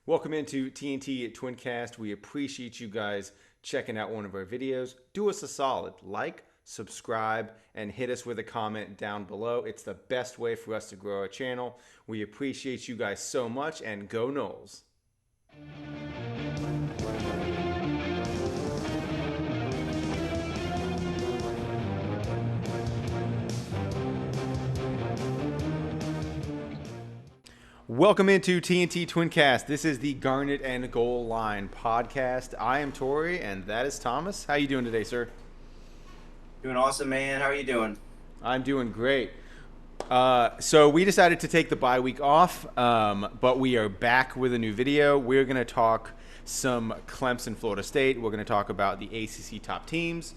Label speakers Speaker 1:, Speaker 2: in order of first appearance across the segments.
Speaker 1: Welcome into TNT Twincast. We appreciate you guys checking out one of our videos. Do us a solid, like, subscribe, and hit us with a comment down below. It's the best way for us to grow our channel. We appreciate you guys so much, and go Knowles. Welcome into TNT Twincast. This is the Garnet and Goal Line podcast. I am Tory, and that is Thomas. How you doing today, sir?
Speaker 2: Doing awesome, man. How are you doing?
Speaker 1: I'm doing great. So we decided to take the bye week off, but we are back with a new video. We're going to talk some Clemson, Florida State. We're going to talk about the ACC top teams,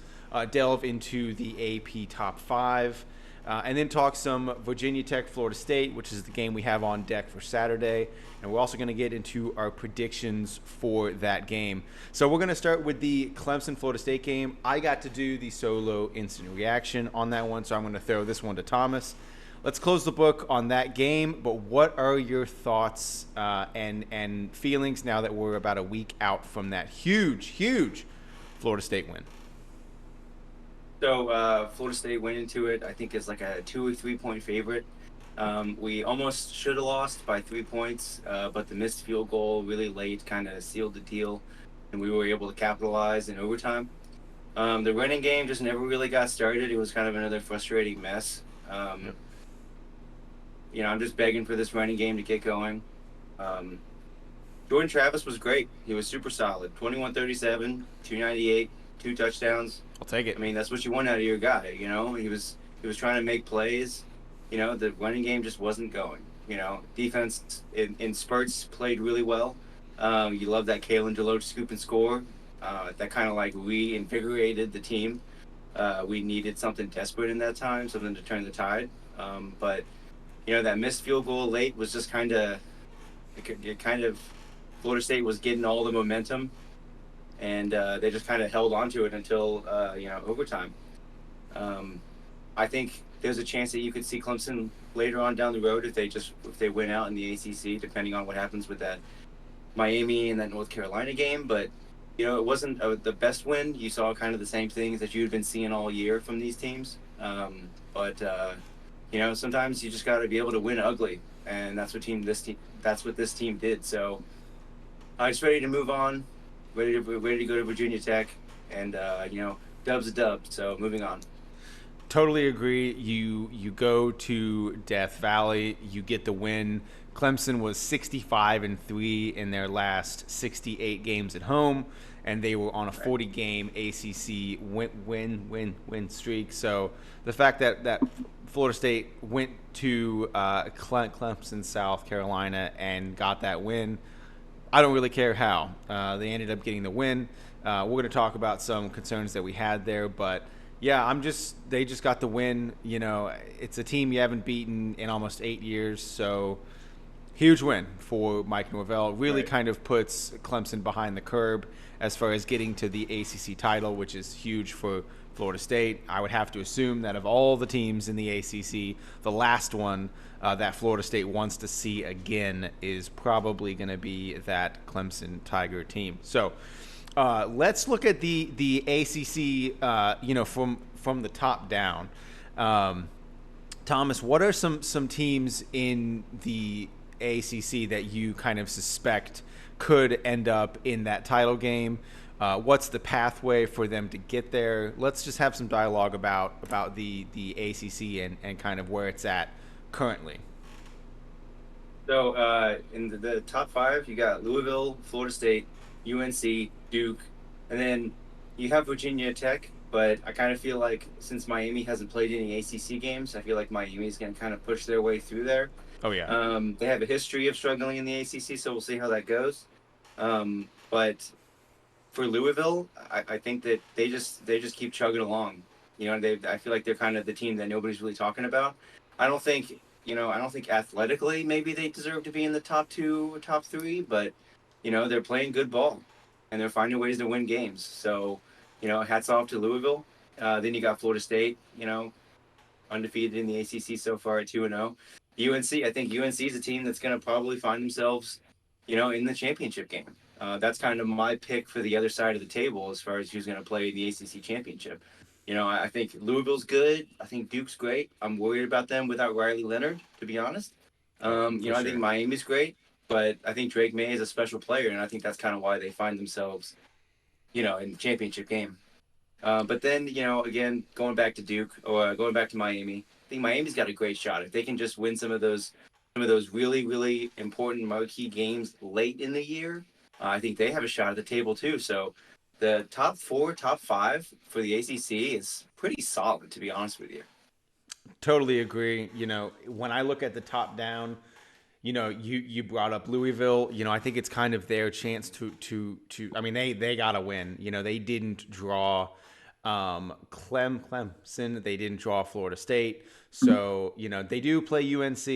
Speaker 1: delve into the AP top five, and then talk some Virginia Tech, Florida State, which is the game we have on deck for Saturday. And we're also going to get into our predictions for that game. So we're going to start with the Clemson, Florida State game. I got to do the solo instant reaction on that one, so I'm going to throw this one to Thomas. Let's close the book on that game. But what are your thoughts and feelings now that we're about a week out from that huge Florida State win?
Speaker 2: So, Florida State went into it, I think, as like a 2 or 3 point favorite. We almost should have lost by 3 points, but the missed field goal really late kind of sealed the deal, and we were able to capitalize in overtime. The running game just never really got started. It was kind of another frustrating mess.
Speaker 1: Yep.
Speaker 2: I'm just begging for this running game to get going. Um, Jordan Travis was great. He was super solid. 21-37, 298, 2 touchdowns.
Speaker 1: I'll take
Speaker 2: I
Speaker 1: it.
Speaker 2: mean, that's what you want out of your guy. He was trying to make plays. The running game just wasn't going. Defense in spurts played really well. You love that Kalen DeLoach scoop and score. That kind of like reinvigorated the team. We needed something desperate in that time, something to turn the tide. But that missed field goal late was just it kind of Florida State was getting all the momentum, and they just kind of held on to it until overtime. Um, I think there's a chance that you could see Clemson later on down the road if they win out in the ACC, depending on what happens with that Miami and that North Carolina game. But it wasn't the best win. You saw kind of the same things that you had been seeing all year from these teams. But sometimes you just got to be able to win ugly, and that's what this team did. So I'm just ready to move on, ready to go to Virginia Tech, and dub's a dub. So moving on.
Speaker 1: Totally agree. You go to Death Valley, you get the win. Clemson was 65-3 in their last 68 games at home, and they were on a
Speaker 2: Right.
Speaker 1: 40-game ACC win streak. So the fact that Florida State went to Clemson, South Carolina, and got that win, I don't really care how. They ended up getting the win. We're going to talk about some concerns that we had there, but yeah, they just got the win. It's a team you haven't beaten in almost 8 years, so huge win for Mike Norvell. Really
Speaker 2: Right.
Speaker 1: kind of puts Clemson behind the curb as far as getting to the ACC title, which is huge for Florida State. I would have to assume that of all the teams in the ACC, the last one that Florida State wants to see again is probably going to be that Clemson Tiger team. So let's look at the ACC. From the top down. Thomas, what are some teams in the ACC that you kind of suspect could end up in that title game? What's the pathway for them to get there? Let's just have some dialogue about the ACC and kind of where it's at currently.
Speaker 2: So in the top five, you got Louisville, Florida State, UNC, Duke, and then you have Virginia Tech. But I kind of feel like since Miami hasn't played any ACC games, I feel like Miami's going to kind of push their way through there.
Speaker 1: Oh yeah.
Speaker 2: They have a history of struggling in the ACC, so we'll see how that goes. But for Louisville, I think that they just keep chugging along. I feel like they're kind of the team that nobody's really talking about. I don't think athletically maybe they deserve to be in the top two or top three, but they're playing good ball and they're finding ways to win games. So hats off to Louisville. Then you got Florida State, undefeated in the ACC so far at 2-0. UNC, I think UNC is a team that's going to probably find themselves in the championship game. That's kind of my pick for the other side of the table as far as who's going to play the ACC championship. I think Louisville's good. I think Duke's great. I'm worried about them without Riley Leonard, to be honest.
Speaker 1: Oh, for
Speaker 2: I think
Speaker 1: sure.
Speaker 2: Miami's great, but I think Drake May is a special player, and I think that's kind of why they find themselves, in the championship game. But then, again, going back to Duke or going back to Miami, I think Miami's got a great shot if they can just win some of those really really important marquee games late in the year. I think they have a shot at the table too. So the top four, top five for the ACC is pretty solid, to be honest with you.
Speaker 1: Totally agree. When I look at the top down, you brought up Louisville. I think it's kind of their chance to. I mean, they got to win. They didn't draw Clemson. They didn't draw Florida State. So they do play UNC,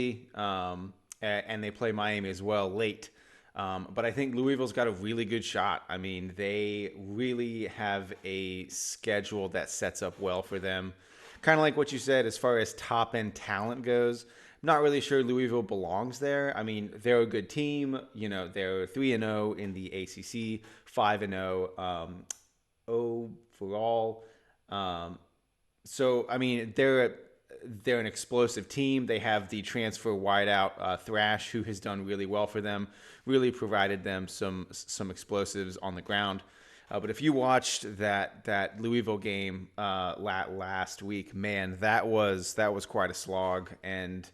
Speaker 1: and they play Miami as well late. But I think Louisville's got a really good shot. I mean, they really have a schedule that sets up well for them. Kind of like what you said as far as top end talent goes. I'm not really sure Louisville belongs there. I mean, they're a good team. They're 3-0 in the ACC, 5-0 overall. So I mean, they're an explosive team. They have the transfer wideout Thrash, who has done really well for them, really provided them some explosives on the ground. But if you watched that Louisville game last week, man, that was quite a slog. And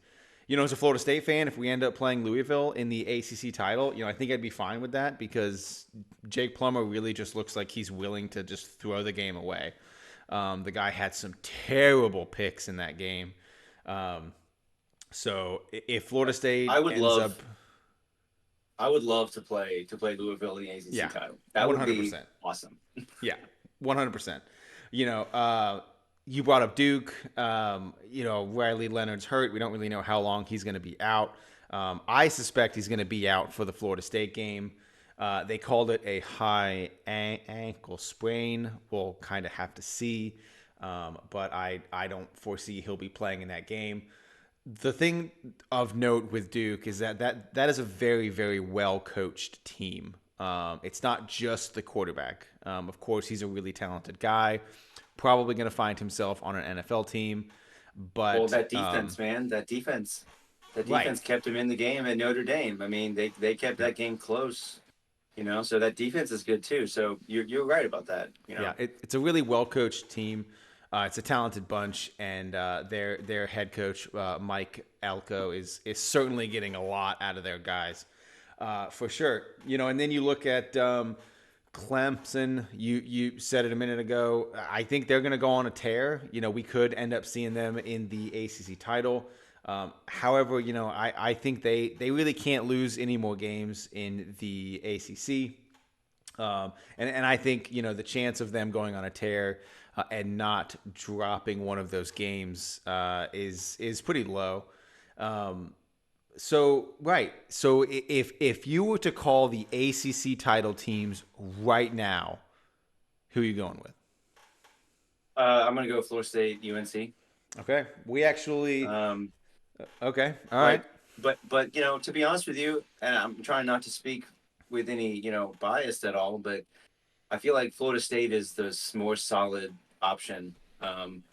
Speaker 1: as a Florida State fan, if we end up playing Louisville in the ACC title, I think I'd be fine with that because Jake Plummer really just looks like he's willing to just throw the game away. The guy had some terrible picks in that game. So if Florida
Speaker 2: I
Speaker 1: State
Speaker 2: would
Speaker 1: ends
Speaker 2: love,
Speaker 1: up,
Speaker 2: I would love to play Louisville in the ACC
Speaker 1: yeah,
Speaker 2: title. That would be
Speaker 1: 100%.
Speaker 2: awesome.
Speaker 1: Yeah, 100%. You brought up Duke. Riley Leonard's hurt. We don't really know how long he's going to be out. I suspect he's going to be out for the Florida State game. They called it a high ankle sprain. We'll kind of have to see. But I don't foresee he'll be playing in that game. The thing of note with Duke is that is a very, very well coached team. It's not just the quarterback. Of course, he's a really talented guy. Probably going to find himself on an NFL team.
Speaker 2: Well,
Speaker 1: But
Speaker 2: that defense, man, that
Speaker 1: right,
Speaker 2: defense kept him in the game at Notre Dame. I mean, they kept
Speaker 1: yeah,
Speaker 2: that game close. So that defense is good too. So you're right about that.
Speaker 1: yeah, it's a really well coached team. It's a talented bunch, and their head coach Mike Elko is certainly getting a lot out of their guys, for sure. And then you look at Clemson. You said it a minute ago. I think they're going to go on a tear. We could end up seeing them in the ACC title. However, I think they really can't lose any more games in the ACC. And I think the chance of them going on a tear and not dropping one of those games is pretty low. So if you were to call the ACC title teams right now, who are you going with?
Speaker 2: I'm gonna go Florida State, UNC.
Speaker 1: Okay, we actually
Speaker 2: Um,
Speaker 1: okay, all right,
Speaker 2: but to be honest with you, and I'm trying not to speak with any bias at all, but I feel like Florida State is the more solid option.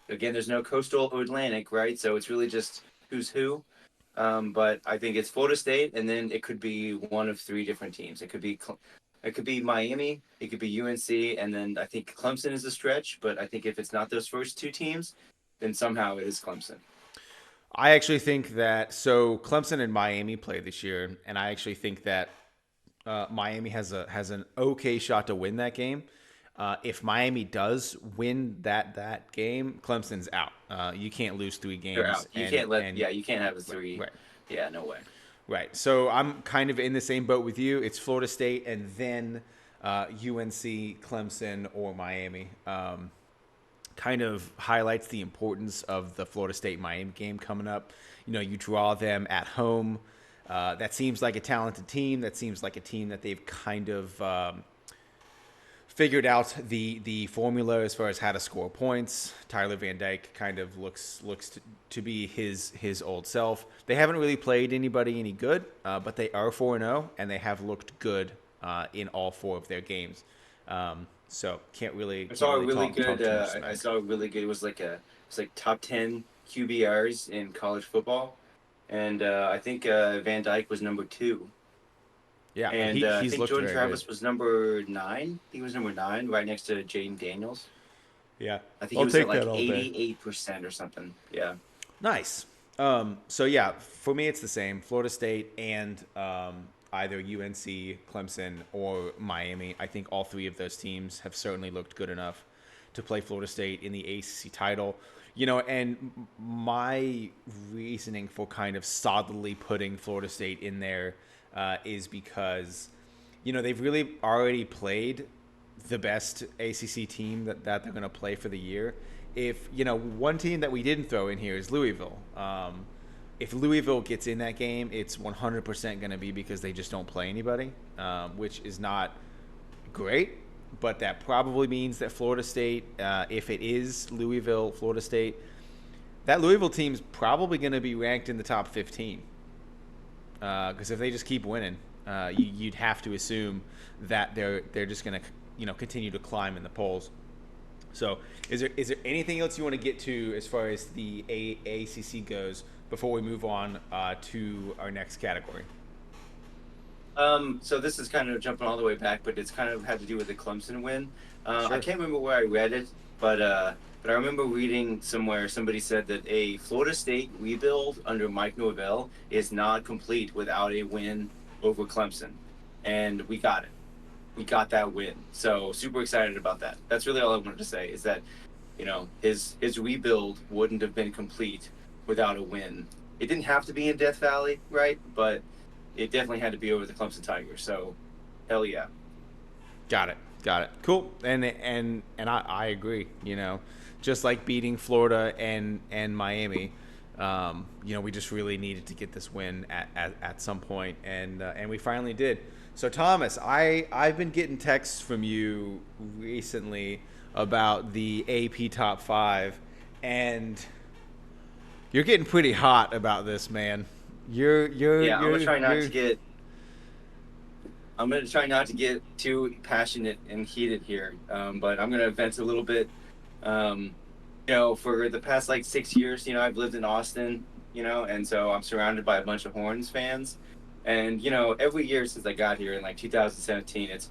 Speaker 2: Again, there's no Coastal or Atlantic, right? So it's really just who's who. But I think it's Florida State, and then it could be one of three different teams. It could be Miami, it could be UNC, and then I think Clemson is a stretch. But I think if it's not those first two teams, then somehow it is Clemson.
Speaker 1: I actually think that so Clemson and Miami play this year, and I actually think that Miami has an okay shot to win that game. If Miami does win that game, Clemson's out. You can't lose three
Speaker 2: They're
Speaker 1: games,
Speaker 2: out. You can't have a
Speaker 1: right,
Speaker 2: three.
Speaker 1: right,
Speaker 2: Yeah, no way.
Speaker 1: right. So I'm kind of in the same boat with you. It's Florida State and then UNC, Clemson, or Miami. Kind of highlights the importance of the Florida State Miami game coming up. You draw them at home. That seems like a talented team. That seems like a team that they've kind of figured out the formula as far as how to score points. Tyler Van Dyke kind of looks to be his old self. They haven't really played anybody any good, but they are 4-0, and they have looked good in all four of their games. So
Speaker 2: I
Speaker 1: can't
Speaker 2: saw a
Speaker 1: really
Speaker 2: really
Speaker 1: talk
Speaker 2: good.
Speaker 1: too much
Speaker 2: I
Speaker 1: smack.
Speaker 2: saw a really good. It was like top 10 QBRs in college football, and I think Van Dyke was number two,
Speaker 1: Yeah,
Speaker 2: and I
Speaker 1: he's
Speaker 2: think
Speaker 1: looked
Speaker 2: Jordan
Speaker 1: very good.
Speaker 2: Travis was number nine. I think he was number nine, right next to Jaden Daniels.
Speaker 1: Yeah,
Speaker 2: I think he
Speaker 1: I'll
Speaker 2: was at
Speaker 1: take that
Speaker 2: like
Speaker 1: all day.
Speaker 2: 88% or something. Yeah.
Speaker 1: Nice. So yeah, for me it's the same. Florida State and either UNC, Clemson, or Miami. I think all three of those teams have certainly looked good enough to play Florida State in the ACC title. And my reasoning for kind of solidly putting Florida State in there is because, they've really already played the best ACC team that they're going to play for the year. If one team that we didn't throw in here is Louisville. If Louisville gets in that game, it's 100% going to be because they just don't play anybody, which is not great. But that probably means that Florida State, if it is Louisville, Florida State, that Louisville team's probably going to be ranked in the top 15. Because if they just keep winning, you'd have to assume that they're just going to continue to climb in the polls. So, is there anything else you want to get to as far as the AACC goes before we move on to our next category?
Speaker 2: So this is kind of jumping all the way back, but it's kind of had to do with the Clemson win. I
Speaker 1: Sure.
Speaker 2: can't remember where I read it, but I remember reading somewhere somebody said that a Florida State rebuild under Mike Norvell is not complete without a win over Clemson, and we got it. We got that win. So super excited about that. That's really all I wanted to say is that his rebuild wouldn't have been complete without a win. It didn't have to be in Death Valley, right? But it definitely had to be over the Clemson Tigers. So, hell yeah.
Speaker 1: Got it. Got it. Cool. And I agree. Just like beating Florida and Miami, we just really needed to get this win at some point, and we finally did. So Thomas, I've been getting texts from you recently about the AP top five, and you're getting pretty hot about this, man. You're you're
Speaker 2: Yeah,
Speaker 1: you're you're
Speaker 2: I'm gonna try not to get too passionate and heated here, but I'm gonna vent a little bit. Um, for the past like 6 years, I've lived in Austin, and so I'm surrounded by a bunch of Horns fans. And every year since I got here in like 2017, it's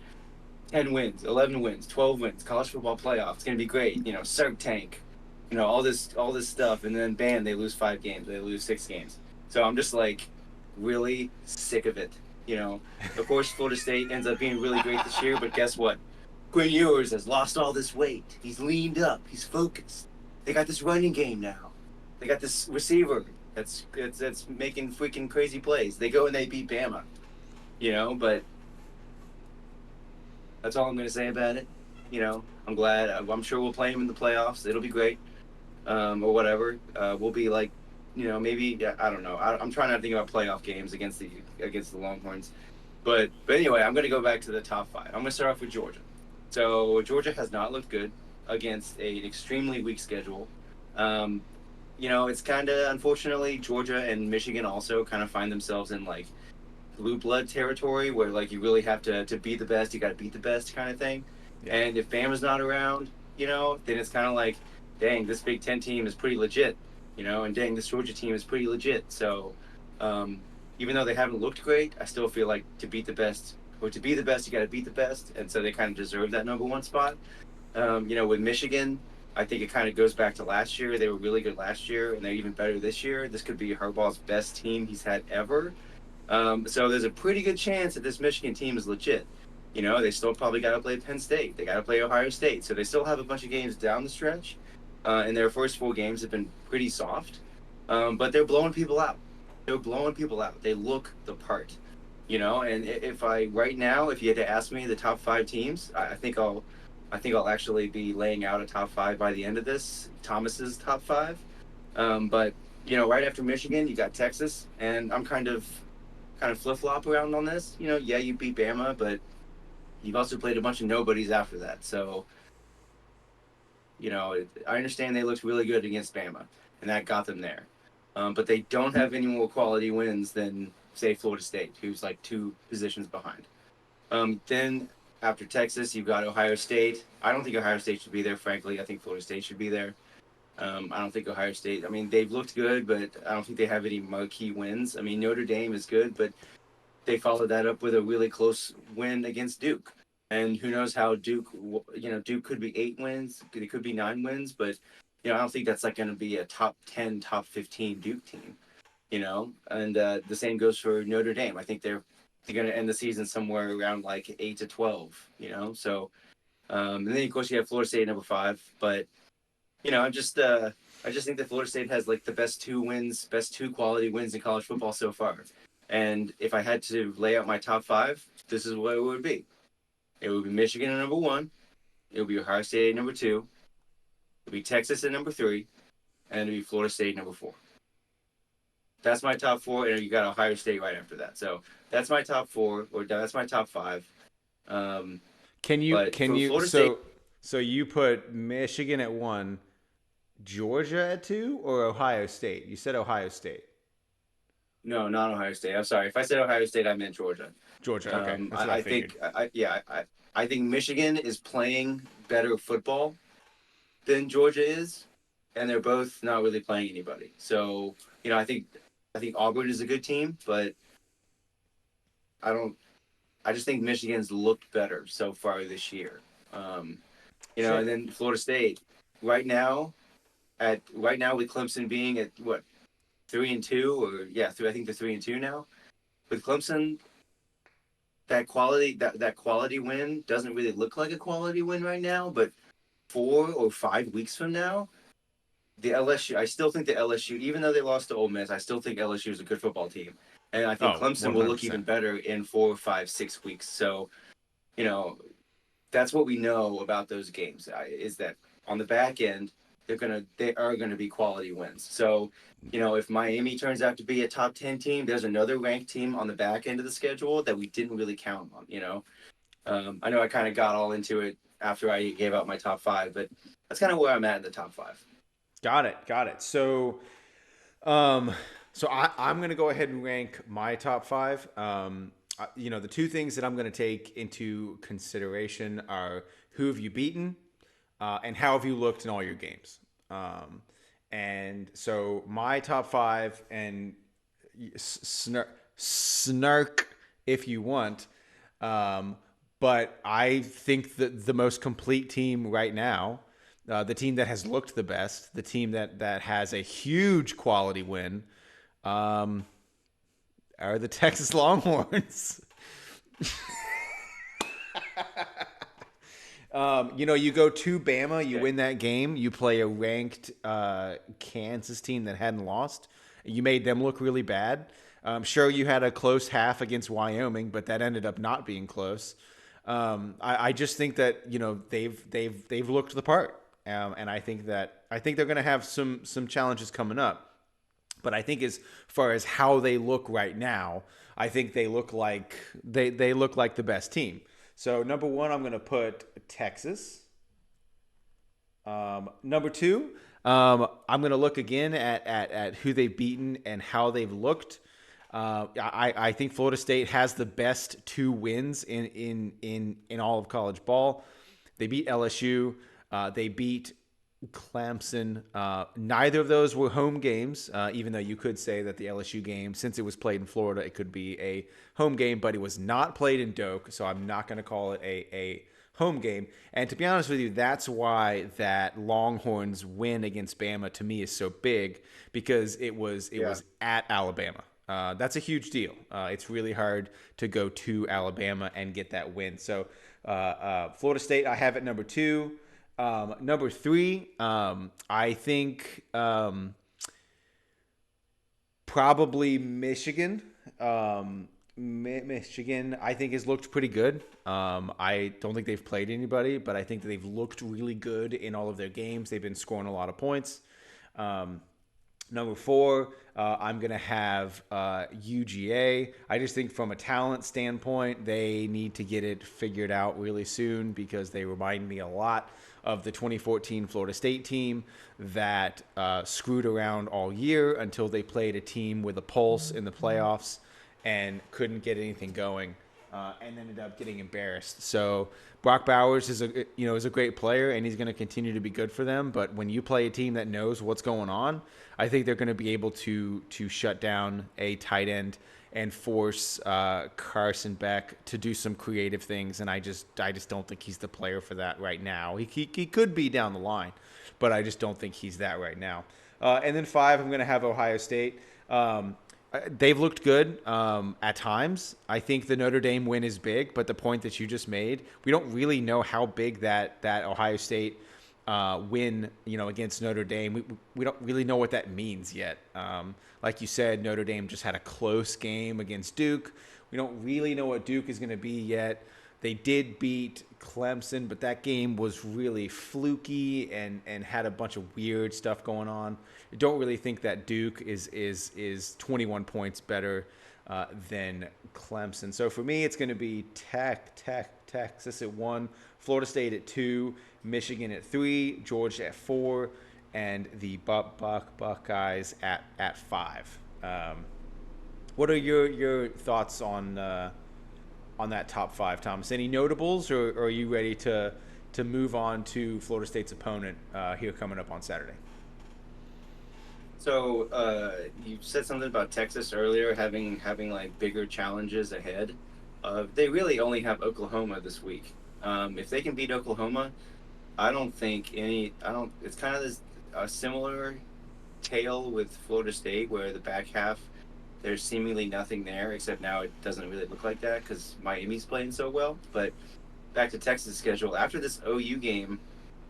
Speaker 2: 10 wins, 11 wins, 12 wins, college football playoff. It's gonna be great. Shark Tank, all this stuff, and then bam, they lose 5 games, they lose 6 games. So I'm just like really sick of it. Of course, Florida State ends up being really great this year, but guess what? Quinn Ewers has lost all this weight. He's leaned up. He's focused. They got this running game now. They got this receiver that's making freaking crazy plays. They go and they beat Bama. But that's all I'm going to say about it. I'm glad. I'm sure we'll play him in the playoffs. It'll be great, or whatever. We'll be like, maybe I don't know. I'm trying not to think about playoff games against the Longhorns, but anyway, I'm going to go back to the top five. I'm going to start off with Georgia. So Georgia has not looked good against an extremely weak schedule. Um, it's kind of unfortunately Georgia and Michigan also kind of find themselves in like blue blood territory where like you really have to be the best. You got to beat the best kind of thing.
Speaker 1: yeah.
Speaker 2: And if Bama's not around, then it's kind of like, dang, this Big Ten team is pretty legit. And dang, this Georgia team is pretty legit. So um, even though they haven't looked great, I still feel like to beat the best or to be the best, you got to beat the best. And so they kind of deserve that number one spot. With Michigan, I think it kind of goes back to last year. They were really good last year, and they're even better this year. This could be Harbaugh's best team he's had ever. So there's a pretty good chance that this Michigan team is legit. They still probably got to play Penn State. They got to play Ohio State. So they still have a bunch of games down the stretch. And their first 4 games have been pretty soft. But they're blowing people out. They're blowing people out. They look the part. And if right now, if you had to ask me the top 5 teams, I think I'll actually be laying out a top 5 by the end of this. Thomas's top 5. But right after Michigan, you got Texas, and I'm kind of flip flop around on this. Yeah, you beat Bama, but you've also played a bunch of nobodies after that. So, I understand they looked really good against Bama, and that got them there. But they don't have any more quality wins than, say, Florida State, who's like two positions behind. Then after Texas, you've got Ohio State. I don't think Ohio State should be there, frankly. I think Florida State should be there. I don't think Ohio State. I mean, they've looked good, but I don't think they have any marquee wins. I mean, Notre Dame is good, but they followed that up with a really close win against Duke. And who knows how Duke, Duke could be 8 wins, it could be 9 wins, but I don't think that's like going to be a top 10, top 15 Duke team. And the same goes for Notre Dame. I think they're going to end the season somewhere around like 8 to 12. So and then of course you have Florida State number 5, but I just think that Florida State has like the best 2 wins, best 2 quality wins in college football so far. And if I had to lay out my top 5, this is what it would be. It would be Michigan at number 1. It would be Ohio State at number 2. It would be Texas at number 3, and it would be Florida State at number 4. That's my top 4, and you got Ohio State right after that. So that's my top 4, or that's my top 5. Um,
Speaker 1: Can you
Speaker 2: but
Speaker 1: can
Speaker 2: for
Speaker 1: you
Speaker 2: Florida State,
Speaker 1: so you put Michigan at 1, Georgia at 2, or Ohio State? You said Ohio State.
Speaker 2: no, not Ohio State. I'm sorry. If I said Ohio State, I meant Georgia.
Speaker 1: Georgia. Okay, that's what I
Speaker 2: I
Speaker 1: figured.
Speaker 2: think, I think Michigan is playing better football than Georgia is, and they're both not really playing anybody. So, I think Auburn is a good team, but I don't. I just think Michigan's looked better so far this year. Um,
Speaker 1: Sure.
Speaker 2: and then Florida State right now right now with Clemson being at what 3-2, or yeah, three. I think they're 3-2 now. With Clemson, that quality win doesn't really look like a quality win right now, but 4 or 5 weeks from now, the LSU, I still think the LSU, even though they lost to Ole Miss, I still think LSU is a good football team, and I think
Speaker 1: Oh,
Speaker 2: Clemson will look
Speaker 1: 100%.
Speaker 2: even better in 4, 5, 6 weeks. So you know that's what we know about those games, is that on the back end they are gonna be quality wins. So if Miami turns out to be a top 10 team, there's another ranked team on the back end of the schedule that we didn't really count on. I know I kind of got all into it after I gave out my top 5, but that's kind of where I'm at in the top 5.
Speaker 1: Got it. Got it. Um, I'm going to go ahead and rank my top 5. The two things that I'm going to take into consideration are who have you beaten, and how have you looked in all your games. And so my top 5, and snark if you want. Um, but I think that the most complete team right now, the team that has looked the best, the team that has a huge quality win, um, are the Texas Longhorns. You go to Bama, you
Speaker 2: Okay.
Speaker 1: win that game, you play a ranked Kansas team that hadn't lost. You made them look really bad. Sure, you had a close half against Wyoming, but that ended up not being close. I just think that they've looked the part, and I think they're going to have some challenges coming up. But I think as far as how they look right now, I think they look like the best team. So number 1, I'm going to put Texas. Number 2, I'm going to look again at who they've beaten and how they've looked. I think Florida State has the best 2 wins in all of college ball. They beat LSU. They beat Clemson. Neither of those were home games, even though you could say that the LSU game, since it was played in Florida, it could be a home game, but it was not played in Doak, so I'm not going to call it a home game. And to be honest with you, that's why that Longhorns win against Bama to me is so big, because it was
Speaker 2: Yeah.
Speaker 1: at Alabama. That's a huge deal. It's really hard to go to Alabama and get that win. So Florida State, I have at number 2. Number 3, I think probably Michigan. Michigan, I think, has looked pretty good. I don't think they've played anybody, but I think that they've looked really good in all of their games. They've been scoring a lot of points. Number 4, I'm going to have UGA. I just think from a talent standpoint, they need to get it figured out really soon because they remind me a lot of the 2014 Florida State team that screwed around all year until they played a team with a pulse in the playoffs and couldn't get anything going. And ended up getting embarrassed. So Brock Bowers is a great player and he's going to continue to be good for them. But when you play a team that knows what's going on, I think they're going to be able to shut down a tight end and force Carson Beck to do some creative things. And I just don't think he's the player for that right now. He could be down the line, but I just don't think he's that right now. And then 5, I'm going to have Ohio State. They've looked good at times. I think the Notre Dame win is big, but the point that you just made, we don't really know how big that Ohio State win, against Notre Dame. We don't really know what that means yet. Like you said, Notre Dame just had a close game against Duke. We don't really know what Duke is going to be yet. They did beat Clemson, but that game was really fluky and had a bunch of weird stuff going on. I don't really think that Duke is 21 points better than Clemson. So for me, it's going to be Texas at 1, Florida State at 2, Michigan at 3, Georgia at 4, and the Buckeyes at 5. What are your thoughts on that top 5, Thomas? Any notables, or are you ready to move on to Florida State's opponent here coming up on Saturday?
Speaker 2: So you said something about Texas earlier having like bigger challenges ahead. They really only have Oklahoma this week. If they can beat Oklahoma, I don't think any. I don't. It's kind of this a similar tale with Florida State, where the back half there's seemingly nothing there, except now it doesn't really look like that because Miami's playing so well. But back to Texas' schedule after this OU game,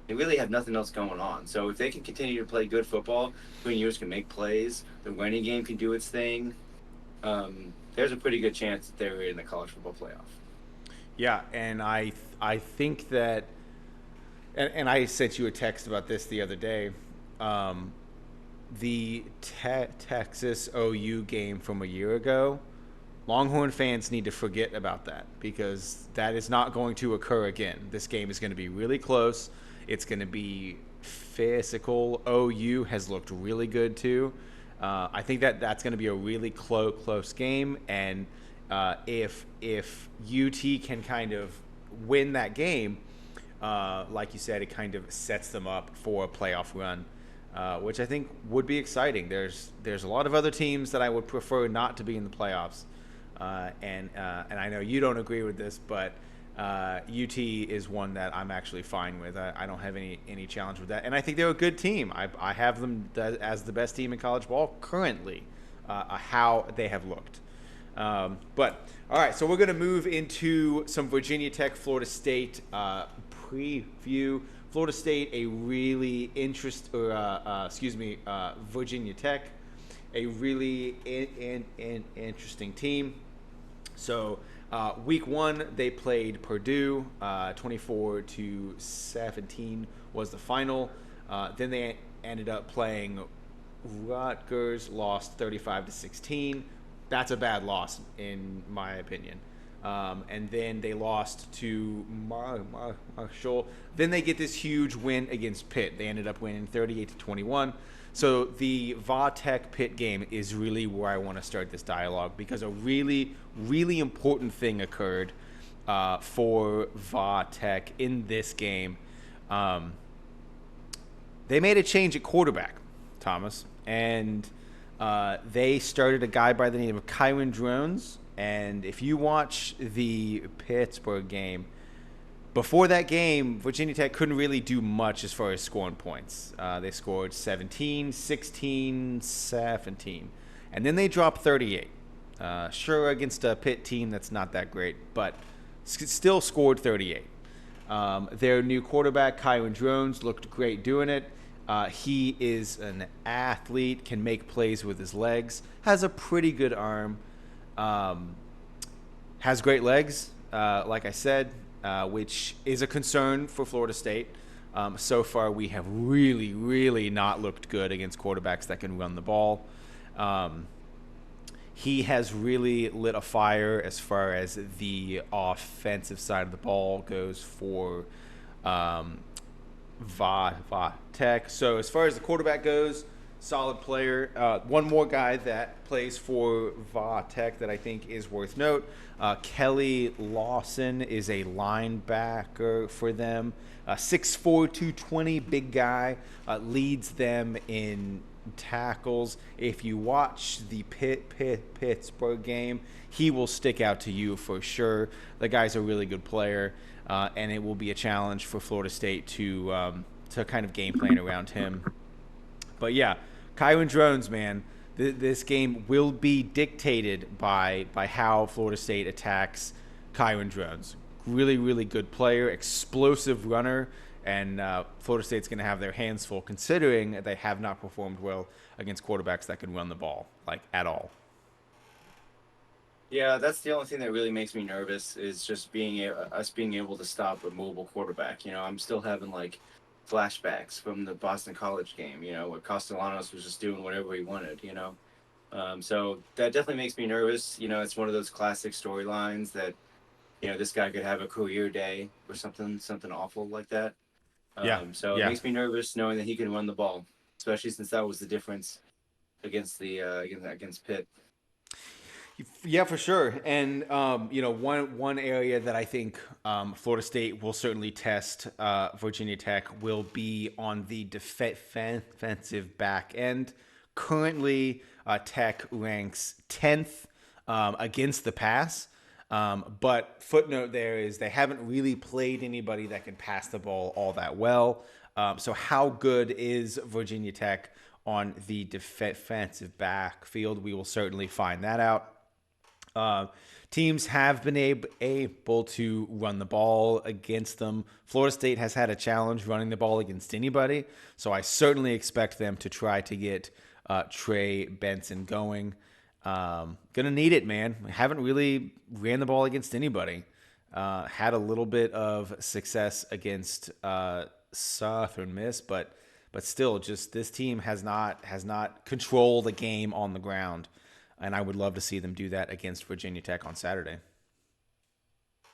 Speaker 2: they really have nothing else going on. So if they can continue to play good football, Quinn Ewers can make plays, the running game can do its thing, there's a pretty good chance that they're in the college football playoff.
Speaker 1: Yeah, and I think that, and I sent you a text about this the other day. The Texas OU game from a year ago, Longhorn fans need to forget about that because that is not going to occur again. This game is going to be really close. It's going to be physical. OU has looked really good too. I think that's going to be a really close game, and if UT can kind of win that game, like you said, it kind of sets them up for a playoff run, which I think would be exciting. There's a lot of other teams that I would prefer not to be in the playoffs, and I know you don't agree with this, but UT is one that I'm actually fine with. I don't have any challenge with that, and I think they're a good team. I have them as the best team in college ball currently, how they have looked. But all right, so we're going to move into some Virginia Tech, Florida State preview. Florida State, a really Virginia Tech, a really interesting team. So week 1, they played Purdue, 24-17 was the final. Then they ended up playing Rutgers, lost 35-16. That's a bad loss in my opinion. And then they lost to Marshall. Then they get this huge win against Pitt. They ended up winning 38-21. So the Va-Tech Pitt game is really where I want to start this dialogue because a really, really important thing occurred for Va-Tech in this game. They made a change at quarterback, Thomas, and they started a guy by the name of Kyron Drones. And if you watch the Pittsburgh game, before that game, Virginia Tech couldn't really do much as far as scoring points. They scored 17, 16, 17. And then they dropped 38. Sure, against a Pitt team that's not that great, but still scored 38. Their new quarterback, Kyron Drones, looked great doing it. He is an athlete, can make plays with his legs, has a pretty good arm, has great legs, like I said, which is a concern for Florida State. So far, we have really, really not looked good against quarterbacks that can run the ball. Um, he has really lit a fire as far as the offensive side of the ball goes for um, Va Tech. So as far as the quarterback goes, solid player. One more guy that plays for Va Tech that I think is worth note. Kelly Lawson is a linebacker for them. 6'4", 220, big guy. Leads them in tackles. If you watch the Pittsburgh game, he will stick out to you for sure. The guy's a really good player, and it will be a challenge for Florida State to kind of game plan around him. But yeah, Kyron Drones, man, this game will be dictated by how Florida State attacks Kyron Drones. Really, really good player, explosive runner, and Florida State's going to have their hands full considering they have not performed well against quarterbacks that can run the ball, like, at all.
Speaker 2: Yeah, that's the only thing that really makes me nervous is just us being able to stop a mobile quarterback. I'm still having like flashbacks from the Boston College game. Where Castellanos was just doing whatever he wanted. So that definitely makes me nervous. It's one of those classic storylines that this guy could have a career day or something awful like that.
Speaker 1: Yeah,
Speaker 2: So it
Speaker 1: yeah.
Speaker 2: makes me nervous knowing that he can run the ball, especially since that was the difference against the against Pitt.
Speaker 1: Yeah, for sure. And one area that I think Florida State will certainly test Virginia Tech will be on the defensive back end. Currently, Tech ranks 10th against the pass. But footnote there is they haven't really played anybody that can pass the ball all that well. So how good is Virginia Tech on the defensive backfield? We will certainly find that out. Uh, Teams have been able to run the ball against them. Florida State has had a challenge running the ball against anybody, so I certainly expect them to try to get Trey Benson going. Gonna need it, man. Haven't really ran the ball against anybody. Had a little bit of success against Southern Miss, but still, just this team has not controlled a game on the ground, and I would love to see them do that against Virginia Tech on Saturday.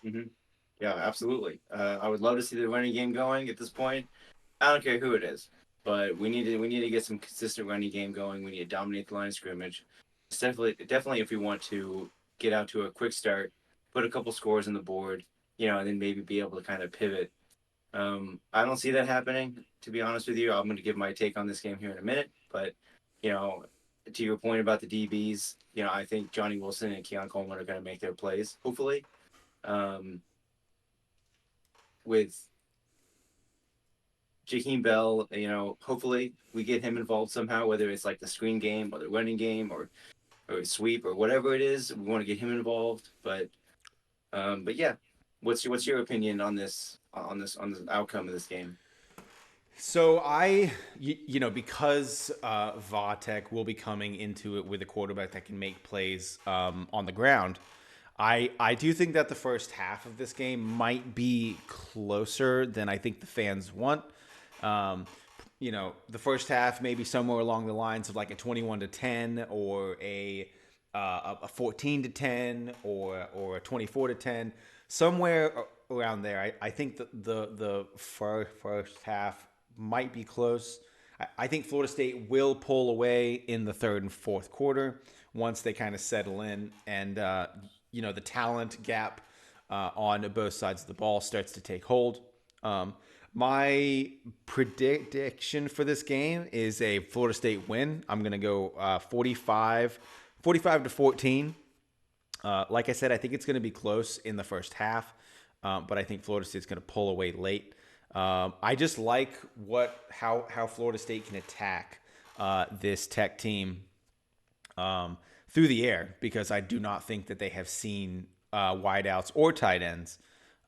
Speaker 2: Hmm. Yeah, absolutely. I would love to see the running game going at this point. I don't care who it is, but we need to get some consistent running game going. We need to dominate the line of scrimmage. It's definitely if we want to get out to a quick start, put a couple scores on the board, and then maybe be able to kind of pivot. I don't see that happening, to be honest with you. I'm going to give my take on this game here in a minute, but you know, to your point about the DBs, I think Johnny Wilson and Keon Coleman are going to make their plays, hopefully. Um, with Jakeem Bell, hopefully we get him involved somehow, whether it's like the screen game or the running game or sweep or whatever it is. We want to get him involved, but yeah, what's your opinion on this outcome of this game?
Speaker 1: So because Vatek will be coming into it with a quarterback that can make plays on the ground, I do think that the first half of this game might be closer than I think the fans want. Um, the first half maybe somewhere along the lines of like a 21-10 or a 14-10 or a 24-10, somewhere around there. I think the first half might be close. I think Florida State will pull away in the third and fourth quarter once they kind of settle in, and the talent gap on both sides of the ball starts to take hold. My prediction for this game is a Florida State win. I'm going to go 45 to 14. Like I said, I think it's going to be close in the first half, but I think Florida State's going to pull away late. I just like how Florida State can attack this Tech team through the air, because I do not think that they have seen wideouts or tight ends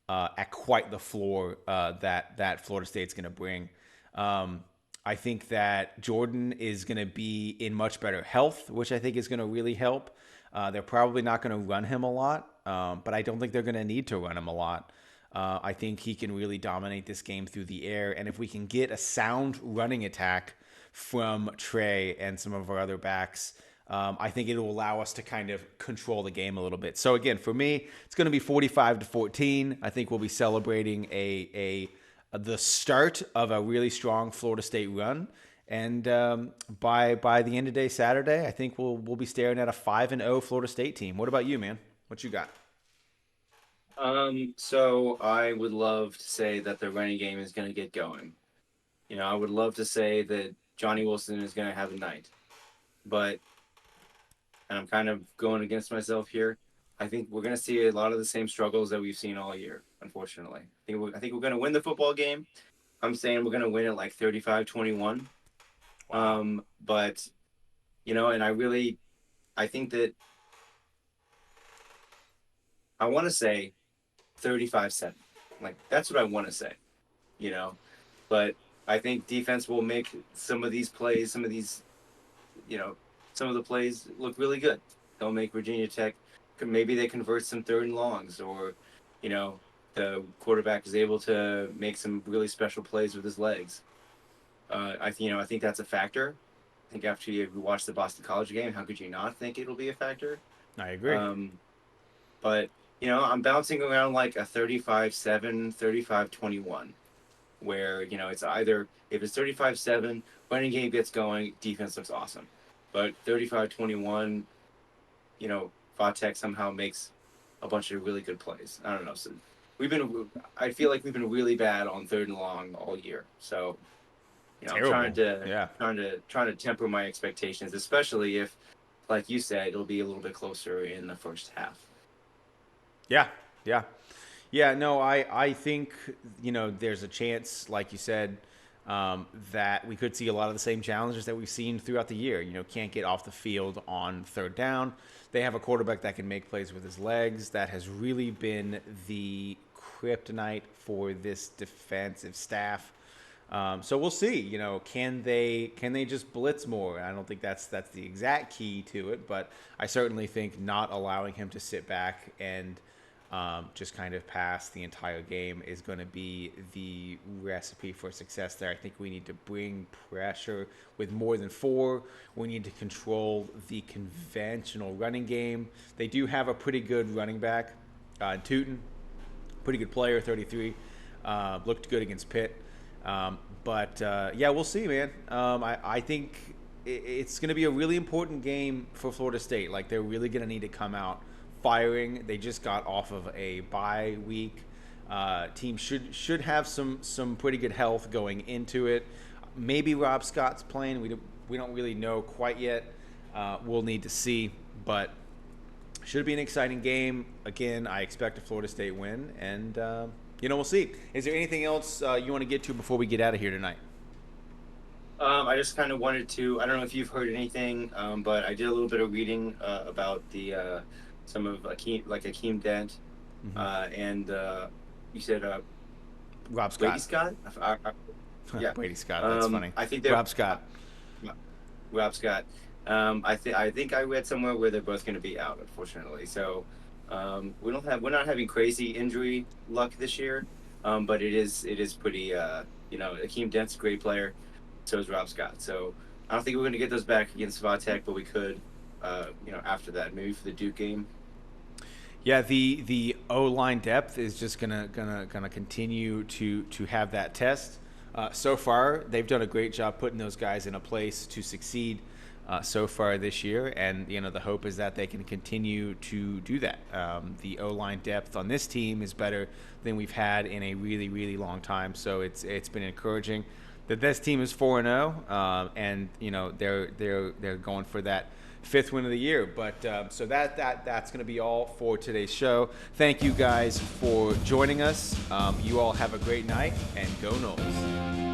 Speaker 1: at quite the floor that Florida State's going to bring. I think that Jordan is going to be in much better health, which I think is going to really help. They're probably not going to run him a lot, but I don't think they're going to need to run him a lot. I think he can really dominate this game through the air. And if we can get a sound running attack from Trey and some of our other backs, I think it will allow us to kind of control the game a little bit. So again, for me, it's going to be 45-14. I think we'll be celebrating the start of a really strong Florida State run. And by the end of day Saturday, I think we'll be staring at a 5-0 Florida State team. What about you, man? What you got?
Speaker 2: So I would love to say that the running game is going to get going. I would love to say that Johnny Wilson is going to have a night, but and I'm kind of going against myself here. I think we're going to see a lot of the same struggles that we've seen all year, unfortunately. I think we're going to win the football game. I'm saying we're going to win it like 35-21.
Speaker 1: Wow.
Speaker 2: But and I think that I want to say 35-7. Like that's what I want to say, you know. But I think defense will make some of these plays, you know, some of the plays look really good. They'll make Virginia Tech, maybe they convert some third and longs, or, the quarterback is able to make some really special plays with his legs. I think that's a factor. I think after you watch the Boston College game, how could you not think it'll be a factor?
Speaker 1: I agree.
Speaker 2: Um, but I'm bouncing around like a 35-7, 35-21, where it's either if it's 35-7, running game gets going, defense looks awesome, but 35-21, Vatek somehow makes a bunch of really good plays. I don't know. So I feel like we've been really bad on third and long all year. So I'm
Speaker 1: Terrible. Yeah.
Speaker 2: trying to temper my expectations, especially if, like you said, it'll be a little bit closer in the first half.
Speaker 1: Yeah. Yeah. Yeah, no, I think, there's a chance, like you said, that we could see a lot of the same challenges that we've seen throughout the year. Can't get off the field on third down. They have a quarterback that can make plays with his legs. That has really been the kryptonite for this defensive staff. So we'll see. Can they just blitz more? I don't think that's the exact key to it, but I certainly think not allowing him to sit back and just kind of pass the entire game is going to be the recipe for success there. I think we need to bring pressure with more than four. We need to control the conventional running game. They do have a pretty good running back, Tootin, pretty good player, 33, looked good against Pitt. But yeah, we'll see, man. I think it's going to be a really important game for Florida State. Like, they're really going to need to come out firing. They just got off of a bye week. Team should have some pretty good health going into it. Maybe Rob Scott's playing. We don't really know quite yet. We'll need to see, but should be an exciting game. Again, I expect a Florida State win, and we'll see. Is there anything else you want to get to before we get out of here tonight?
Speaker 2: I just kind of wanted to. I don't know if you've heard anything, but I did a little bit of reading about the some of Akeem Dent, and you said
Speaker 1: Rob Scott.
Speaker 2: Brady Scott. Yeah,
Speaker 1: Brady Scott. That's funny.
Speaker 2: I think
Speaker 1: Rob Scott.
Speaker 2: Rob Scott. I think I read somewhere where they're both going to be out, unfortunately. So we're not having crazy injury luck this year, but it is pretty. Akeem Dent's a great player. So is Rob Scott. So I don't think we're going to get those back against Vatek, but we could. After that, maybe for the Duke game.
Speaker 1: Yeah, the O line depth is just gonna continue to have that test. So far, they've done a great job putting those guys in a place to succeed so far this year, and the hope is that they can continue to do that. The O line depth on this team is better than we've had in a really, really long time. So it's been encouraging that this team is 4-0, and they're going for that fifth win of the year. But so that's going to be all for today's show. Thank you guys for joining us. You all have a great night, and go Noles.